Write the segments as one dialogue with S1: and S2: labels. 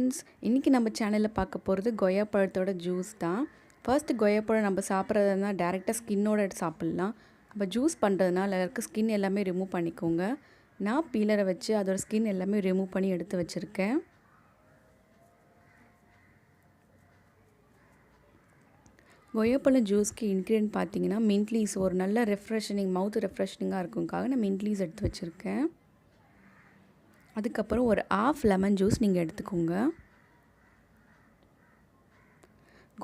S1: Friends, இன்றைக்கி நம்ம சேனலில் பார்க்க போகிறது கொய்யா பழத்தோட ஜூஸ் தான். ஃபர்ஸ்ட் கொய்யா பழம் நம்ம சாப்பிட்றதுனா டேரெக்டாக ஸ்கின்னோட எடுத்து சாப்பிட்லாம். நம்ம ஜூஸ் பண்ணுறதுனால இருக்க ஸ்கின் எல்லாமே ரிமூவ் பண்ணிக்கோங்க. நான் பீலரை வச்சு அதோட ஸ்கின் எல்லாமே ரிமூவ் பண்ணி எடுத்து வச்சுருக்கேன். கொய்யாப்பழம் ஜூஸ்க்கு இன்க்ரீடியன்ட் பார்த்தீங்கன்னா மின்ட் லீவ்ஸ், ஒரு நல்ல ரெஃப்ரெஷனிங் மவுத் ரெஃப்ரெஷனிங்காக இருக்குங்காக நான் மின்ட் லீவ்ஸ் எடுத்து வச்சுருக்கேன். அதுக்கப்புறம் ஒரு ஆஃப் லெமன் ஜூஸ் நீங்கள் எடுத்துக்கோங்க.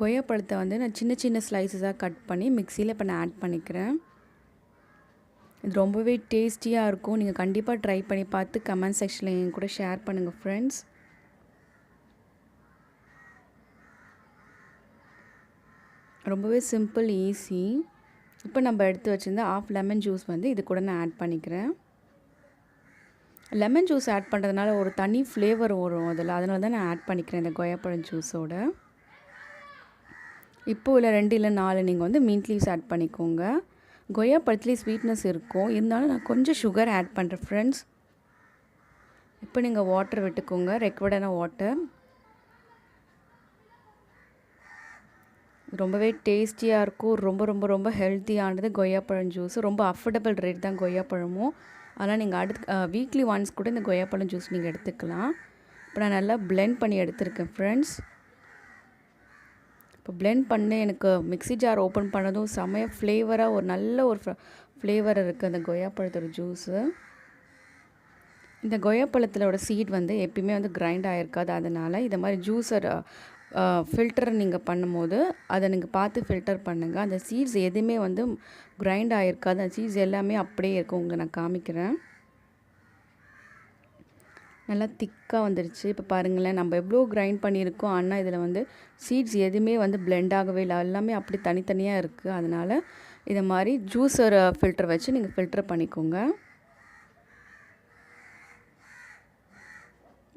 S1: கொய்யாப்பழத்தை வந்து நான் சின்ன சின்ன ஸ்லைசஸாக கட் பண்ணி மிக்சியில் இப்போ நான் ஆட் பண்ணிக்கிறேன். இது ரொம்பவே டேஸ்டியாக இருக்கும். நீங்கள் கண்டிப்பாக ட்ரை பண்ணி பார்த்து கமெண்ட் செக்ஷனில் என் கூட ஷேர் பண்ணுங்கள் ஃப்ரெண்ட்ஸ். ரொம்பவே சிம்பிள், ஈஸி. இப்போ நம்ம எடுத்து வச்சுருந்த ஆஃப் லெமன் ஜூஸ் வந்து இது கூட நான் ஆட் பண்ணிக்கிறேன். லெமன் ஜூஸ் ஆட் பண்ணுறதுனால ஒரு தனி ஃப்ளேவர் வரும் அதில், அதனால தான் நான் ஆட் பண்ணிக்கிறேன் இந்த கொய்யாப்பழம் ஜூஸோட. இப்போது இல்லை 2 இல்லை 4 நீங்கள் வந்து மின்ட் லீவ்ஸ் ஆட் பண்ணிக்கோங்க. கொய்யாப்பழத்துலேயே ஸ்வீட்னஸ் இருக்கும், இருந்தாலும் நான் கொஞ்சம் சுகர் ஆட் பண்ணுறேன் ஃப்ரெண்ட்ஸ். இப்போ நீங்கள் வாட்டர் விட்டுக்கோங்க, ரெக்வர்டான வாட்டர். ரொம்பவே டேஸ்டியாக இருக்கும். ரொம்ப ரொம்ப ரொம்ப ஹெல்த்தியானது கொய்யாப்பழம் ஜூஸ். ரொம்ப அஃபோர்டபுள் ரேட் தான் கொய்யாப்பழமும். அதனால் நீங்கள் வீக்லி ஒன்ஸ் கூட இந்த கொய்யாப்பழம் ஜூஸ் நீங்கள் எடுத்துக்கலாம். இப்போ நான் நல்லா பிளெண்ட் பண்ணி எடுத்துருக்கேன் ஃப்ரெண்ட்ஸ். இப்போ பிளெண்ட் பண்ணி எனக்கு மிக்ஸி ஜார் ஓப்பன் பண்ணதும் செமையாக ஃப்ளேவராக ஒரு நல்ல ஒரு ஃப்ளேவர் இருக்குது அந்த கொய்யாப்பழத்தோட ஜூஸு. இந்த கொய்யாப்பழத்தோட சீட் வந்து எப்பயுமே வந்து கிரைண்ட் ஆகிருக்காது. அதனால் இதை மாதிரி ஜூஸர் ஃபில்டர் நீங்கள் பண்ணும்போது அதை நீங்கள் பார்த்து ஃபில்டர் பண்ணுங்கள். அந்த சீட்ஸ் எதுவுமே வந்து கிரைண்ட் ஆகிருக்காது, அந்த சீட்ஸ் எல்லாமே அப்படியே இருக்கும். உங்களுக்கு நான் காமிக்கிறேன். நல்லா திக்காக வந்துருச்சு. இப்போ பாருங்களேன், நம்ம எவ்வளோ கிரைண்ட் பண்ணியிருக்கோம், ஆனால் இதில் வந்து சீட்ஸ் எதுவுமே வந்து பிளெண்ட் ஆகவே இல்லை, எல்லாமே அப்படி தனித்தனியாக இருக்குது. அதனால் இதை மாதிரி ஜூஸர் ஃபில்டர் வச்சு நீங்கள் ஃபில்டர் பண்ணிக்கோங்க.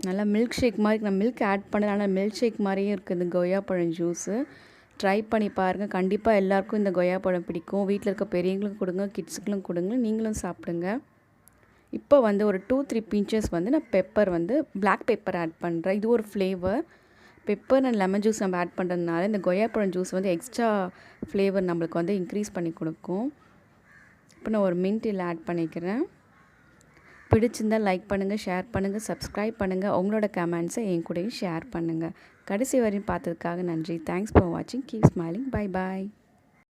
S1: நல்லா மில்க் ஷேக் மாதிரி, நான் மில்க் ஆட் பண்ணதுனால மில்க் ஷேக் மாதிரியே இருக்குது இந்த கொய்யாப்பழம் ஜூஸு. ட்ரை பண்ணி பாருங்கள். கண்டிப்பாக எல்லாேருக்கும் இந்த கொய்யாப்பழம் பிடிக்கும். வீட்டில் இருக்க பெரியவங்களுக்கும் கொடுங்க, கிட்ஸுக்கெலாம் கொடுங்க, நீங்களும் சாப்பிடுங்க. இப்போ வந்து ஒரு 2-3 பிஞ்சஸ் வந்து நான் பெப்பர் வந்து பிளாக் பெப்பர் ஆட் பண்ணுறேன். இது ஒரு flavour. Pepper and lemon juice நம்ம ஆட் பண்ணுறதுனால இந்த கொய்யாப்பழம் ஜூஸ் வந்து எக்ஸ்ட்ரா ஃப்ளேவர் நம்மளுக்கு வந்து இன்க்ரீஸ் பண்ணி கொடுக்கும். இப்போ நான் ஒரு மின்ட் இதில் ஆட் பண்ணிக்கிறேன். பிடிச்சிருந்தால் லைக் பண்ணுங்கள், ஷேர் பண்ணுங்கள், சப்ஸ்கிரைப் பண்ணுங்கள். உங்களோட கமெண்ட்ஸை என் கூடயும் ஷேர் பண்ணுங்கள். கடைசி வரையும் பார்த்ததுக்காக நன்றி. தேங்க்ஸ் ஃபார் வாட்சிங். Keep smiling. Bye bye.